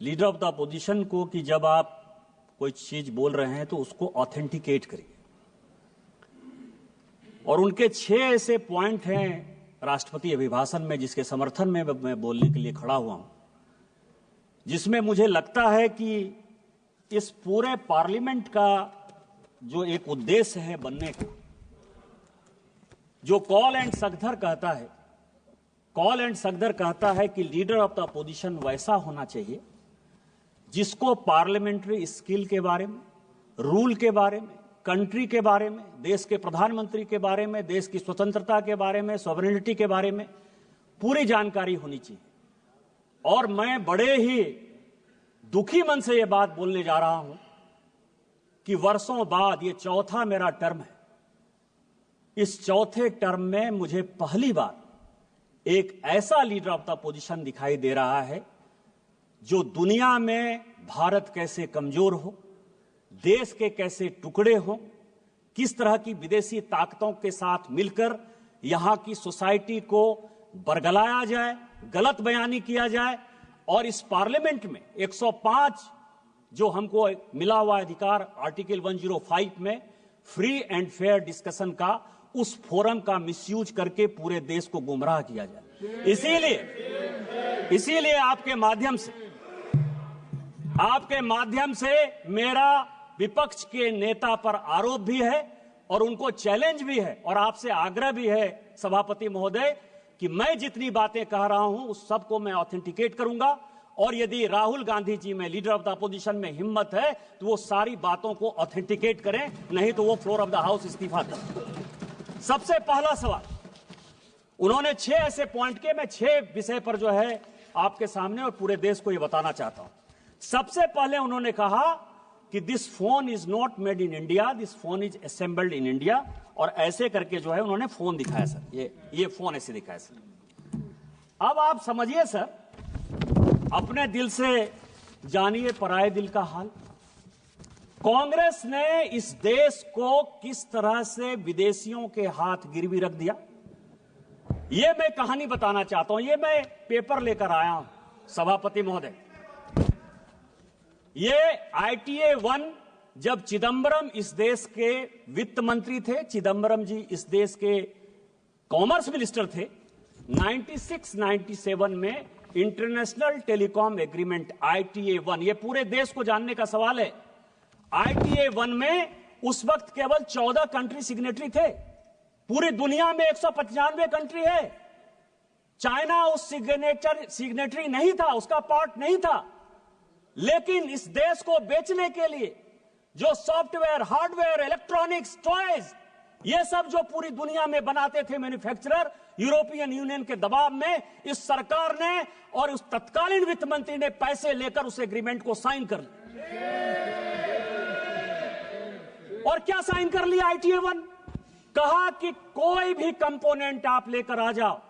Leader of the opposition को कि जब आप कोई चीज बोल रहे हैं तो उसको ऑथेंटिकेट करिए। और उनके 6 ऐसे पॉइंट हैं राष्ट्रपति अभिभाषण में जिसके समर्थन में मैं बोलने के लिए खड़ा हुआ हूं, जिसमें मुझे लगता है कि इस पूरे पार्लियामेंट का जो एक उद्देश्य है बनने का, जो कॉल एंड सगदर कहता है कि लीडर ऑफ द अपोजिशन वैसा होना चाहिए जिसको पार्लियामेंट्री स्किल के बारे में, रूल के बारे में, कंट्री के बारे में, देश के प्रधानमंत्री के बारे में, देश की स्वतंत्रता के बारे में, सॉवरेनिटी के बारे में पूरी जानकारी होनी चाहिए। और मैं बड़े ही दुखी मन से यह बात बोलने जा रहा हूं कि वर्षों बाद ये चौथा मेरा टर्म है। इस चौथे टर्म में मुझे पहली बार एक ऐसा लीडर ऑफ द अपोजिशन दिखाई दे रहा है जो दुनिया में भारत कैसे कमजोर हो, देश के कैसे टुकड़े हो, किस तरह की विदेशी ताकतों के साथ मिलकर यहां की सोसाइटी को बरगलाया जाए, गलत बयानी किया जाए। और इस पार्लियामेंट में 105 जो हमको मिला हुआ अधिकार आर्टिकल 105 में फ्री एंड फेयर डिस्कशन का, उस फोरम का मिसयूज करके पूरे देश को गुमराह किया जाए। इसीलिए आपके माध्यम से मेरा विपक्ष के नेता पर आरोप भी है और उनको चैलेंज भी है और आपसे आग्रह भी है सभापति महोदय कि मैं जितनी बातें कह रहा हूं उस सबको मैं ऑथेंटिकेट करूंगा। और यदि राहुल गांधी जी में, लीडर ऑफ द अपोजिशन में हिम्मत है तो वो सारी बातों को ऑथेंटिकेट करें, नहीं तो वो फ्लोर ऑफ द हाउस इस्तीफा दें। सबसे पहला सवाल उन्होंने 6 ऐसे पॉइंट के, मैं 6 विषय पर जो है आपके सामने और पूरे देश को ये बताना चाहता हूं। सबसे पहले उन्होंने कहा कि this phone is not made in India, this phone is assembled in India. और ऐसे करके जो है उन्होंने फोन दिखाया सर, ये फोन ऐसे दिखाया सर। अब आप समझिए सर, अपने दिल से जानिए पराए दिल का हाल। कांग्रेस ने इस देश को किस तरह से विदेशियों के हाथ गिरवी रख दिया, ये मैं कहानी बताना चाहता हूं। ये मैं पेपर लेकर आया हूं सभापति महोदय। ये ITA 1 जब चिदंबरम इस देश के वित्त मंत्री थे, चिदंबरम जी इस देश के कॉमर्स मिनिस्टर थे, 96-97 में इंटरनेशनल टेलीकॉम एग्रीमेंट ITA 1, ये पूरे देश को जानने का सवाल है। ITA 1 में उस वक्त केवल 14 कंट्री सिग्नेटरी थे। पूरी दुनिया में 195 कंट्री है। चाइना उस सिग्नेटरी नहीं था, उसका पार्ट नहीं था। लेकिन इस देश को बेचने के लिए जो सॉफ्टवेयर, हार्डवेयर, इलेक्ट्रॉनिक्स, टॉयज, ये सब जो पूरी दुनिया में बनाते थे मैन्युफैक्चरर, यूरोपियन यूनियन के दबाव में इस सरकार ने और उस तत्कालीन वित्त मंत्री ने पैसे लेकर उस एग्रीमेंट को साइन कर लिया। और क्या साइन कर लिया ITA 1? कहा कि कोई भी कंपोनेंट आप लेकर आ जाओ,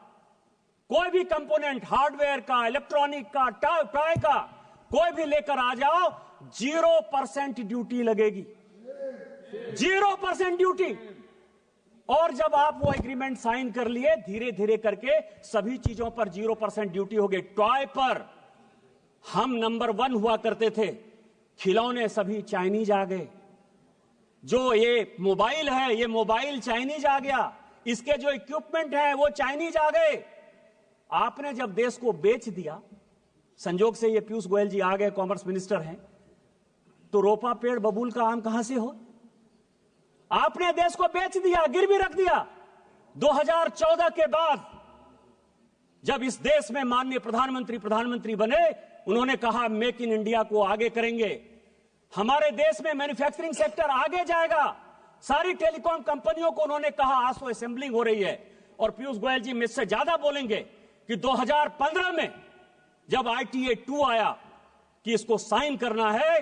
कोई भी कंपोनेंट हार्डवेयर का, इलेक्ट्रॉनिक का, टॉय का, कोई भी लेकर आ जाओ, 0% ड्यूटी लगेगी, 0% ड्यूटी। और जब आप वो एग्रीमेंट साइन कर लिए, धीरे धीरे करके सभी चीजों पर 0% ड्यूटी हो गई। टॉय पर हम नंबर 1 हुआ करते थे, खिलौने सभी चाइनीज आ गए। जो ये मोबाइल है, ये मोबाइल चाइनीज आ गया, इसके जो इक्विपमेंट है वो चाइनीज आ गए। आपने जब देश को बेच दिया, संजोग से ये पीयूष गोयल जी आ गए, कॉमर्स मिनिस्टर हैं, तो रोपा पेड़ बबूल का आम कहां से हो? आपने देश को बेच दिया, गिरवी रख दिया। 2014 के बाद जब इस देश में माननीय प्रधानमंत्री बने, उन्होंने कहा मेक इन इंडिया को आगे करेंगे, हमारे देश में मैन्युफैक्चरिंग सेक्टर आगे जाएगा। सारी टेलीकॉम कंपनियों को उन्होंने कहा आज तो असेंबलिंग हो रही है। और पीयूष गोयल जी मुझसे ज्यादा बोलेंगे कि 2015 में जब ITA 2 आया कि इसको साइन करना है,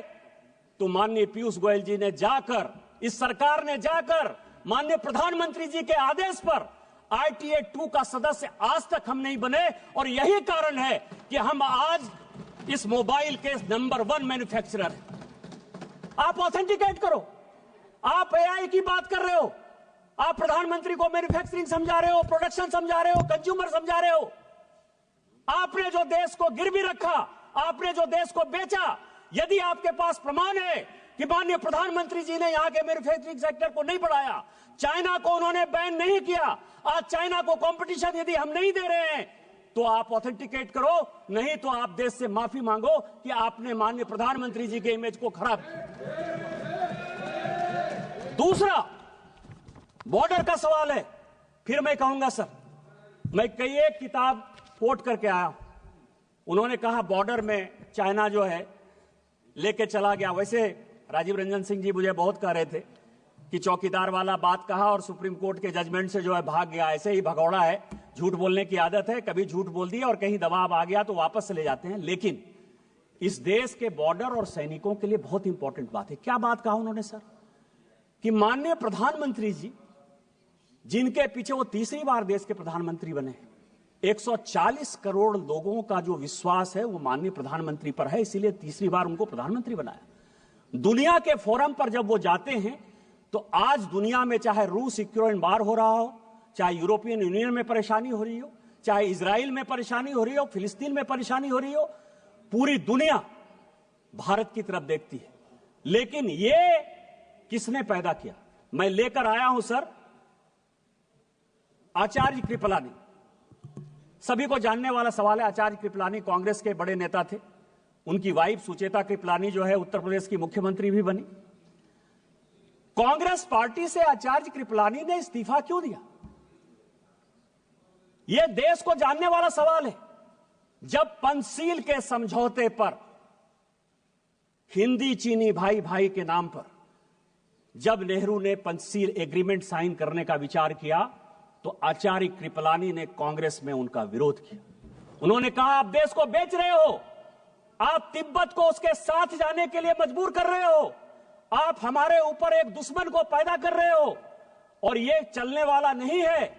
तो माननीय पीयूष गोयल जी ने जाकर, इस सरकार ने जाकर माननीय प्रधानमंत्री जी के आदेश पर ITA 2 का सदस्य आज तक हम नहीं बने। और यही कारण है कि हम आज इस मोबाइल के नंबर 1 मैन्युफैक्चरर हैं। आप ऑथेंटिकेट करो। आप AI की बात कर रहे हो, आप प्रधानमंत्री को मैन्युफैक्चरिंग समझा रहे हो, प्रोडक्शन समझा रहे हो, कंज्यूमर समझा रहे हो। आपने जो देश को गिरवी रखा, आपने जो देश को बेचा, यदि आपके पास प्रमाण है कि माननीय प्रधानमंत्री जी ने यहां के मैन्युफैक्चरिंग सेक्टर को नहीं बढ़ाया, चाइना को उन्होंने बैन नहीं किया, आज चाइना को कंपटीशन यदि हम नहीं दे रहे हैं, तो आप ऑथेंटिकेट करो, नहीं तो आप देश से माफी मांगो कि आपने माननीय प्रधानमंत्री जी के इमेज को खराब किया। दूसरा बॉर्डर का सवाल है। फिर मैं कहूंगा सर, मैं कई एक किताब कोट करके आया, उन्होंने कहा बॉर्डर में चाइना जो है लेके चला गया। वैसे राजीव रंजन सिंह जी मुझे बहुत कह रहे थे कि चौकीदार वाला बात कहा और सुप्रीम कोर्ट के जजमेंट से जो है भाग गया। ऐसे ही भगौड़ा है, झूठ बोलने की आदत है, कभी झूठ बोल दिया और कहीं दबाव आ गया तो वापस चले जाते हैं। लेकिन इस देश के बॉर्डर और सैनिकों के लिए बहुत इंपॉर्टेंट बात है। क्या बात कहा उन्होंने सर, कि माननीय प्रधानमंत्री जी, जिनके पीछे वो तीसरी बार देश के प्रधानमंत्री बने, 140 करोड़ लोगों का जो विश्वास है वो माननीय प्रधानमंत्री पर है, इसीलिए तीसरी बार उनको प्रधानमंत्री बनाया। दुनिया के फोरम पर जब वो जाते हैं तो आज दुनिया में चाहे रूस यूक्रेन वार हो रहा हो, चाहे यूरोपियन यूनियन में परेशानी हो रही हो, चाहे इजराइल में परेशानी हो रही हो, फिलिस्तीन में परेशानी हो रही हो, पूरी दुनिया भारत की तरफ देखती है। लेकिन ये किसने पैदा किया? मैं लेकर आया हूं सर आचार्य कृपलानी। सभी को जानने वाला सवाल है। आचार्य कृपलानी कांग्रेस के बड़े नेता थे। उनकी वाइफ सुचेता कृपलानी जो है उत्तर प्रदेश की मुख्यमंत्री भी बनी। कांग्रेस पार्टी से आचार्य कृपलानी ने इस्तीफा क्यों दिया? यह देश को जानने वाला सवाल है। जब पंचशील के समझौते पर, हिंदी चीनी भाई भाई के नाम पर, जब नेहरू ने पंचशील एग्रीमेंट साइन करने का विचार किया तो आचार्य कृपलानी ने कांग्रेस में उनका विरोध किया। उन्होंने कहा आप देश को बेच रहे हो, आप तिब्बत को उसके साथ जाने के लिए मजबूर कर रहे हो, आप हमारे ऊपर एक दुश्मन को पैदा कर रहे हो और यह चलने वाला नहीं है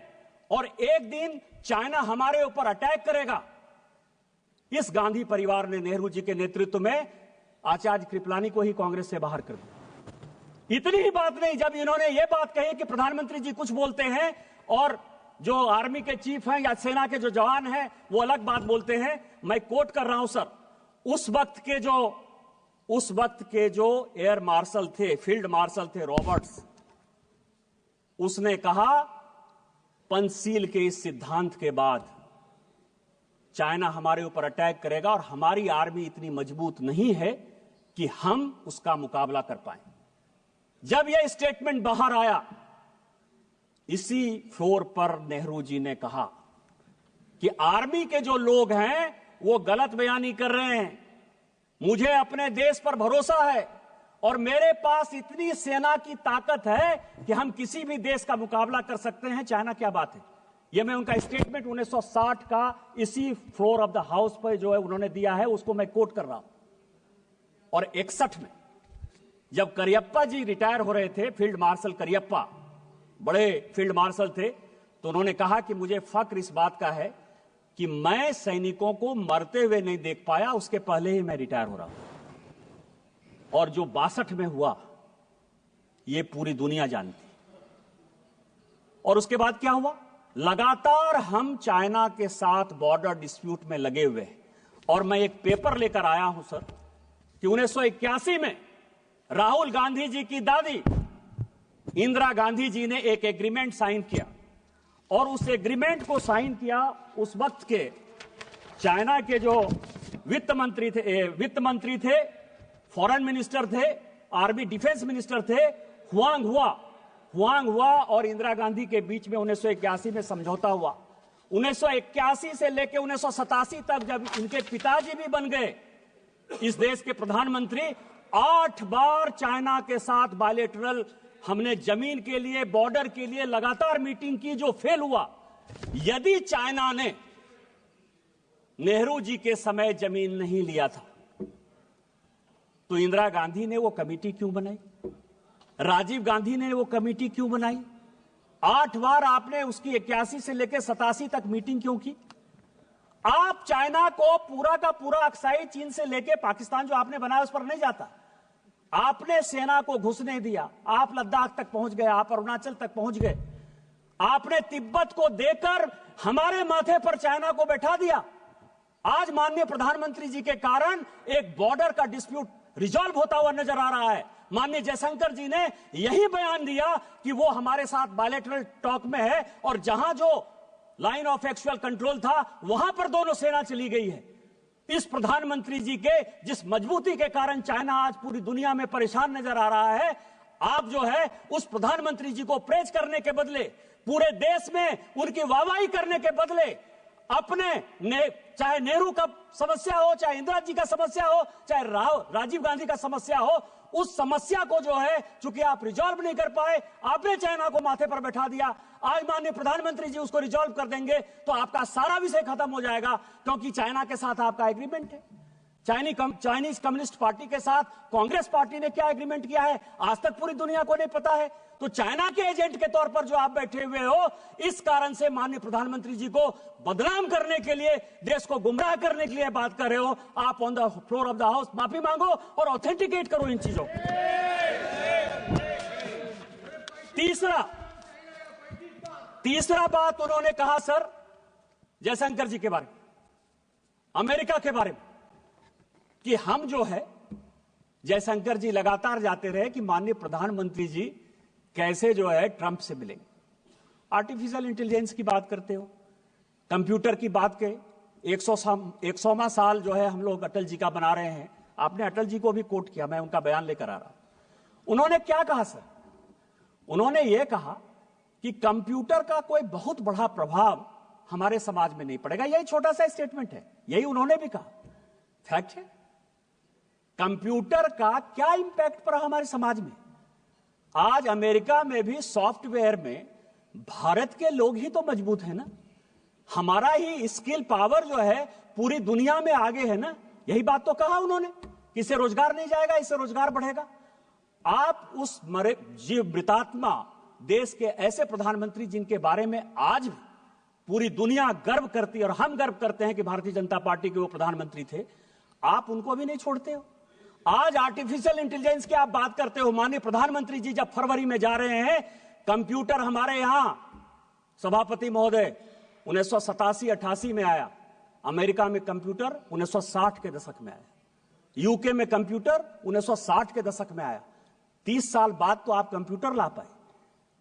और एक दिन चाइना हमारे ऊपर अटैक करेगा। इस गांधी परिवार ने नेहरू जी के नेतृत्व में आचार्य कृपलानी को ही कांग्रेस से बाहर कर दिया। इतनी ही बात नहीं, जब इन्होंने यह बात कही कि प्रधानमंत्री जी कुछ बोलते हैं और जो आर्मी के चीफ हैं या सेना के जो जवान हैं वो अलग बात बोलते हैं, मैं कोट कर रहा हूं सर, उस वक्त के जो एयर मार्शल थे, फील्ड मार्शल थे रॉबर्ट्स, उसने कहा पंचशील के इस सिद्धांत के बाद चाइना हमारे ऊपर अटैक करेगा और हमारी आर्मी इतनी मजबूत नहीं है कि हम उसका मुकाबला कर पाए। जब यह स्टेटमेंट बाहर आया, इसी फ्लोर पर नेहरू जी ने कहा कि आर्मी के जो लोग हैं वो गलत बयानी कर रहे हैं, मुझे अपने देश पर भरोसा है और मेरे पास इतनी सेना की ताकत है कि हम किसी भी देश का मुकाबला कर सकते हैं, चाइना क्या बात है। यह मैं उनका स्टेटमेंट 1960 का इसी फ्लोर ऑफ द हाउस पर जो है उन्होंने दिया है, उसको मैं कोट कर रहा हूं। और 61 में जब करियप्पा जी रिटायर हो रहे थे, फील्ड मार्शल करियप्पा बड़े फील्ड मार्शल थे, तो उन्होंने कहा कि मुझे फक्र इस बात का है कि मैं सैनिकों को मरते हुए नहीं देख पाया, उसके पहले ही मैं रिटायर हो रहा हूं। और जो 62 में हुआ यह पूरी दुनिया जानती। और उसके बाद क्या हुआ? लगातार हम चाइना के साथ बॉर्डर डिस्प्यूट में लगे हुए हैं। और मैं एक पेपर लेकर आया हूं सर कि 1981 में राहुल गांधी जी की दादी इंदिरा गांधी जी ने एक एग्रीमेंट साइन किया और उस एग्रीमेंट को साइन किया उस वक्त के चाइना के जो वित्त मंत्री थे, फॉरेन मिनिस्टर थे, आर्मी डिफेंस मिनिस्टर थे, हुआंग हुआ और इंदिरा गांधी के बीच में 1981 में समझौता हुआ। 1981 से लेकर 1987 तक जब इनके पिताजी भी बन गए इस देश के प्रधानमंत्री, 8 बार चाइना के साथ बायलैटरल हमने जमीन के लिए, बॉर्डर के लिए लगातार मीटिंग की, जो फेल हुआ। यदि चाइना ने नेहरू जी के समय जमीन नहीं लिया था तो इंदिरा गांधी ने वो कमेटी क्यों बनाई? राजीव गांधी ने वो कमेटी क्यों बनाई? 8 बार आपने उसकी 81 से लेकर 87 तक मीटिंग क्यों की? आप चाइना को पूरा का पूरा अक्साई चीन से लेकर पाकिस्तान जो आपने बनाया उस पर नहीं जाता। आपने सेना को घुसने दिया, आप लद्दाख तक पहुंच गए, आप अरुणाचल तक पहुंच गए, आपने तिब्बत को देकर हमारे माथे पर चाइना को बैठा दिया। आज माननीय प्रधानमंत्री जी के कारण एक बॉर्डर का डिस्प्यूट रिजॉल्व होता हुआ नजर आ रहा है। माननीय जयशंकर जी ने यही बयान दिया कि वो हमारे साथ बायलैटरल टॉक में है और जहां जो लाइन ऑफ एक्चुअल कंट्रोल था वहां पर दोनों सेना चली गई है। इस प्रधानमंत्री जी के जिस मजबूती के कारण चाइना आज पूरी दुनिया में परेशान नजर आ रहा है, आप जो है उस प्रधानमंत्री जी को प्रेज करने के बदले, पूरे देश में उनकी वाहवाही करने के बदले अपने चाहे नेहरू का समस्या हो, चाहे इंदिरा जी का समस्या हो, चाहे राजीव गांधी का समस्या हो, उस समस्या को जो है चूंकि आप रिजॉल्व नहीं कर पाए, आपने चाइना को माथे पर बैठा दिया। आज माननीय प्रधानमंत्री जी उसको रिजॉल्व कर देंगे तो आपका सारा विषय खत्म हो जाएगा, क्योंकि चाइना के साथ आपका एग्रीमेंट है। चाइनीज कम्युनिस्ट पार्टी के साथ कांग्रेस पार्टी ने क्या एग्रीमेंट किया है आज तक पूरी दुनिया को नहीं पता है। तो चाइना के एजेंट के तौर पर जो आप बैठे हुए हो, इस कारण से माननीय प्रधानमंत्री जी को बदनाम करने के लिए, देश को गुमराह करने के लिए बात कर रहे हो। आप on the floor of the house माफी मांगो और ऑथेंटिकेट करो इन चीजों को। तीसरा बात उन्होंने कहा सर जयशंकर जी के बारे में, अमेरिका के बारे में, कि हम जो है, जयशंकर जी लगातार जाते रहे कि माननीय प्रधानमंत्री जी कैसे जो है ट्रंप से मिलेंगे। आर्टिफिशियल इंटेलिजेंस की बात करते हो, कंप्यूटर की बात के 100वां साल जो है हम लोग अटल जी का बना रहे हैं। आपने अटल जी को भी कोट किया, मैं उनका बयान लेकर आ रहा हूं। उन्होंने क्या कहा सर? उन्होंने यह कहा कि कंप्यूटर का कोई बहुत बड़ा प्रभाव हमारे समाज में नहीं पड़ेगा। यही छोटा सा स्टेटमेंट है, यही उन्होंने भी कहा। फैक्ट है, कंप्यूटर का क्या इंपैक्ट पड़ा हमारे समाज में। आज अमेरिका में भी सॉफ्टवेयर में भारत के लोग ही तो मजबूत है ना, हमारा ही स्किल पावर जो है पूरी दुनिया में आगे है ना। यही बात तो कहा उन्होंने कि इससे रोजगार नहीं जाएगा, इससे रोजगार बढ़ेगा। आप उस जीवमृतात्मा देश के ऐसे प्रधानमंत्री जिनके बारे में आज भी पूरी दुनिया गर्व करती है और हम गर्व करते हैं कि भारतीय जनता पार्टी के वो प्रधानमंत्री थे, आप उनको भी नहीं छोड़ते हो। आज आर्टिफिशियल इंटेलिजेंस की आप बात करते हो। माननीय प्रधानमंत्री जी जब फरवरी में जा रहे हैं, कंप्यूटर हमारे यहां सभापति महोदय 1987-88 में आया, अमेरिका में कंप्यूटर 1960 के दशक में आया, यूके में कंप्यूटर 1960 के दशक में आया। 30 साल बाद तो आप कंप्यूटर ला पाए।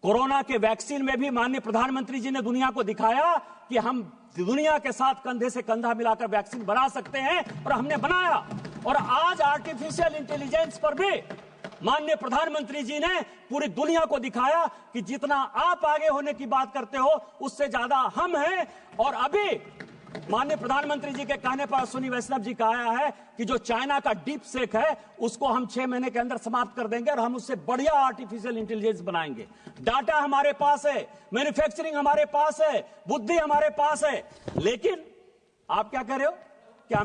कोरोना के वैक्सीन में भी माननीय प्रधानमंत्री जी ने दुनिया को दिखाया कि हम दुनिया के साथ कंधे से कंधा मिलाकर वैक्सीन बना सकते हैं, और हमने बनाया। और आज आर्टिफिशियल इंटेलिजेंस पर भी माननीय प्रधानमंत्री जी ने पूरी दुनिया को दिखाया कि जितना आप आगे होने की बात करते हो उससे ज्यादा हम हैं। और अभी माननीय प्रधानमंत्री जी के कहने पर अश्विनी वैष्णव जी का आया है कि जो चाइना का डीप सेक है उसको हम 6 महीने के अंदर समाप्त कर देंगे और हम उससे बढ़िया आर्टिफिशियल इंटेलिजेंस बनाएंगे। डाटा हमारे पास है, मैन्युफैक्चरिंग हमारे पास है, बुद्धि हमारे पास है। लेकिन आप क्या कर रहे हो कि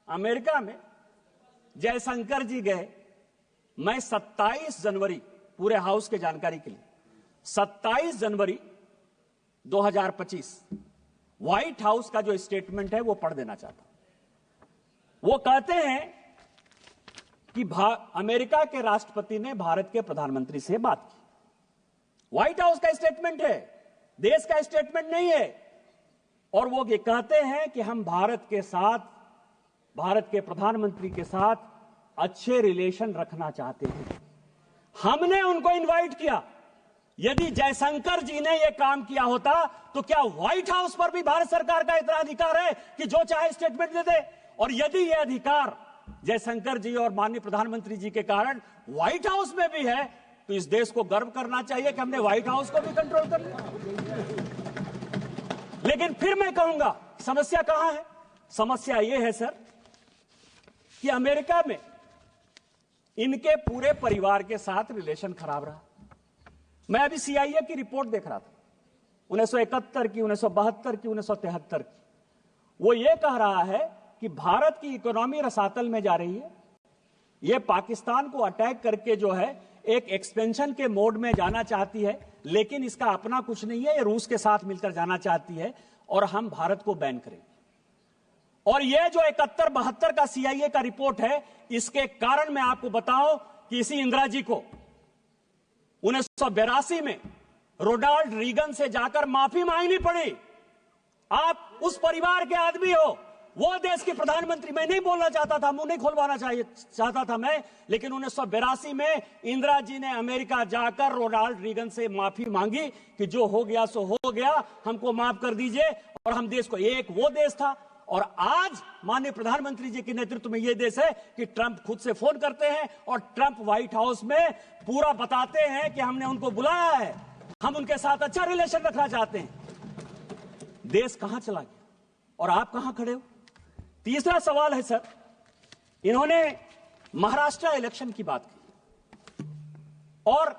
अमेरिका में जयशंकर जी गए। मैं 27 जनवरी, पूरे हाउस के जानकारी के लिए, 27 जनवरी 2025 व्हाइट हाउस का जो स्टेटमेंट है वो पढ़ देना चाहता हूं। वो कहते हैं कि अमेरिका के राष्ट्रपति ने भारत के प्रधानमंत्री से बात की। व्हाइट हाउस का स्टेटमेंट है, देश का स्टेटमेंट नहीं है। और वो ये कहते हैं कि हम भारत के प्रधानमंत्री के साथ अच्छे रिलेशन रखना चाहते हैं। हमने उनको इनवाइट किया। यदि जयशंकर जी ने यह काम किया होता तो क्या व्हाइट हाउस पर भी भारत सरकार का इतना अधिकार है कि जो चाहे स्टेटमेंट दे दे? और यदि यह अधिकार जयशंकर जी और माननीय प्रधानमंत्री जी के कारण व्हाइट हाउस में भी है, तो इस देश को गर्व करना चाहिए कि हमने व्हाइट हाउस को भी कंट्रोल कर लिया। लेकिन फिर मैं कहूंगा समस्या कहां है? समस्या यह है सर कि अमेरिका में इनके पूरे परिवार के साथ रिलेशन खराब रहा। मैं अभी CIA की रिपोर्ट देख रहा था, 1971 की, 1972 की, 1973 की। वो ये कह रहा है कि भारत की इकोनॉमी रसातल में जा रही है। ये पाकिस्तान को अटैक करके जो है एक एक्सपेंशन के मोड में जाना चाहती है, लेकिन इसका अपना कुछ नहीं है। ये रूस के साथ मिलकर जाना चाहती है और हम भारत को बैन करेंगे। और ये जो 71-72 का CIA का रिपोर्ट है, इसके कारण मैं आपको बताऊं कि इसी इंदिरा जी को 1982 में रोनाल्ड रीगन से जाकर माफी मांगनी पड़ी। आप उस परिवार के आदमी हो, वो देश के प्रधानमंत्री। मैं नहीं बोलना चाहता था, मुंह नहीं खुलवाना चाहता था मैं, लेकिन 1982 में इंदिरा जी ने अमेरिका जाकर रोनाल्ड रीगन से माफी मांगी कि जो हो गया सो हो गया, हमको माफ कर दीजिए। और हम देश को, एक वो देश था, और आज माननीय प्रधानमंत्री जी के नेतृत्व में यह देश है कि ट्रंप खुद से फोन करते हैं और ट्रंप व्हाइट हाउस में पूरा बताते हैं कि हमने उनको बुलाया है, हम उनके साथ अच्छा रिलेशन रखना चाहते हैं। देश कहां चला गया और आप कहां खड़े हो? तीसरा सवाल है सर, इन्होंने महाराष्ट्र इलेक्शन की बात की और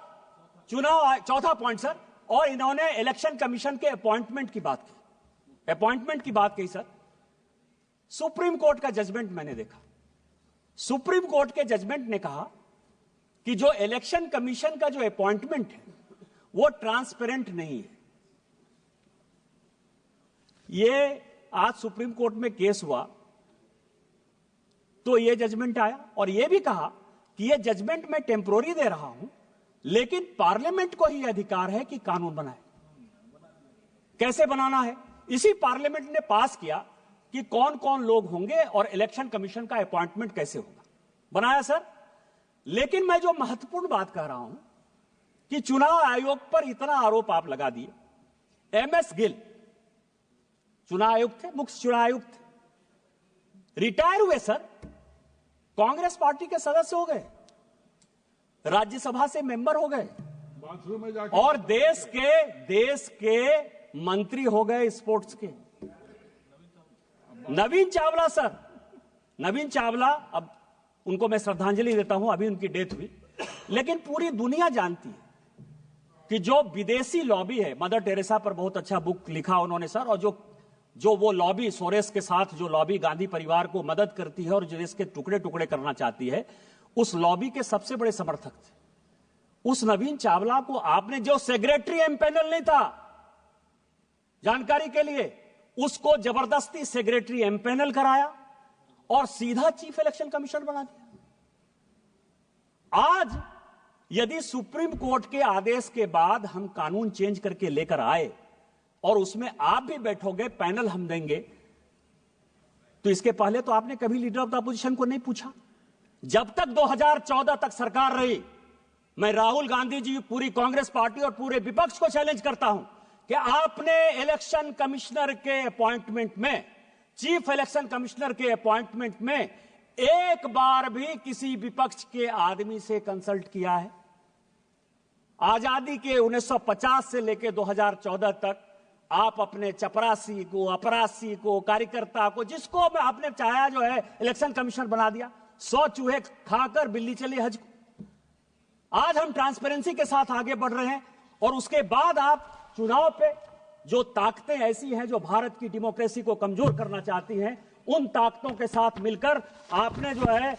चुनाव, चौथा पॉइंट सर, और इन्होंने इलेक्शन कमीशन के अपॉइंटमेंट की बात की, अपॉइंटमेंट की बात की सर। सुप्रीम कोर्ट का जजमेंट मैंने देखा, सुप्रीम कोर्ट के जजमेंट ने कहा कि जो इलेक्शन कमीशन का जो अपॉइंटमेंट है वो ट्रांसपेरेंट नहीं है। ये आज सुप्रीम कोर्ट में केस हुआ तो ये जजमेंट आया और ये भी कहा कि ये जजमेंट मैं टेम्पोररी दे रहा हूं, लेकिन पार्लियामेंट को ही अधिकार है कि कानून बनाए। कैसे बनाना है, इसी पार्लियामेंट ने पास किया कि कौन कौन लोग होंगे और इलेक्शन कमीशन का अपॉइंटमेंट कैसे होगा, बनाया सर। लेकिन मैं जो महत्वपूर्ण बात कह रहा हूं कि चुनाव आयोग पर इतना आरोप आप लगा दिए। एमएस गिल चुनाव आयुक्त थे, मुख्य चुनाव आयुक्त थे, रिटायर हुए सर, कांग्रेस पार्टी के सदस्य हो गए, राज्यसभा से मेंबर हो गए और देश के मंत्री हो गए स्पोर्ट्स के। नवीन चावला सर, नवीन चावला, अब उनको मैं श्रद्धांजलि देता हूं, अभी उनकी डेथ हुई, लेकिन पूरी दुनिया जानती है कि जो विदेशी लॉबी है, मदर टेरेसा पर बहुत अच्छा बुक लिखा उन्होंने सर, और जो वो लॉबी सोरेस के साथ जो लॉबी गांधी परिवार को मदद करती है और जो देश के टुकड़े टुकड़े करना चाहती है, उस लॉबी के सबसे बड़े समर्थक थे। उस नवीन चावला को आपने, जो सेक्रेटरी एमपैनल नहीं था, जानकारी के लिए, उसको जबरदस्ती सेक्रेटरी एमपैनल कराया और सीधा चीफ इलेक्शन कमिश्नर बना दिया। आज यदि सुप्रीम कोर्ट के आदेश के बाद हम कानून चेंज करके लेकर आए और उसमें आप भी बैठोगे, पैनल हम देंगे, तो इसके पहले तो आपने कभी लीडर ऑफ द अपोजिशन को नहीं पूछा। जब तक 2014 तक सरकार रही, मैं राहुल गांधी जी, पूरी कांग्रेस पार्टी और पूरे विपक्ष को चैलेंज करता हूं कि आपने इलेक्शन कमिश्नर के अपॉइंटमेंट में, चीफ इलेक्शन कमिश्नर के अपॉइंटमेंट में एक बार भी किसी विपक्ष के आदमी से कंसल्ट किया है? आजादी के 1950 से लेकर 2014 तक आप अपने चपरासी को, अपरासी को, कार्यकर्ता को, जिसको आपने चाहा जो है इलेक्शन कमिश्नर बना दिया। 100 चूहे खाकर बिल्ली चली हज को। आज हम ट्रांसपेरेंसी के साथ आगे बढ़ रहे हैं और उसके बाद आप चुनाव पे जो ताकतें ऐसी हैं जो भारत की डेमोक्रेसी को कमजोर करना चाहती हैं, उन ताकतों के साथ मिलकर आपने जो है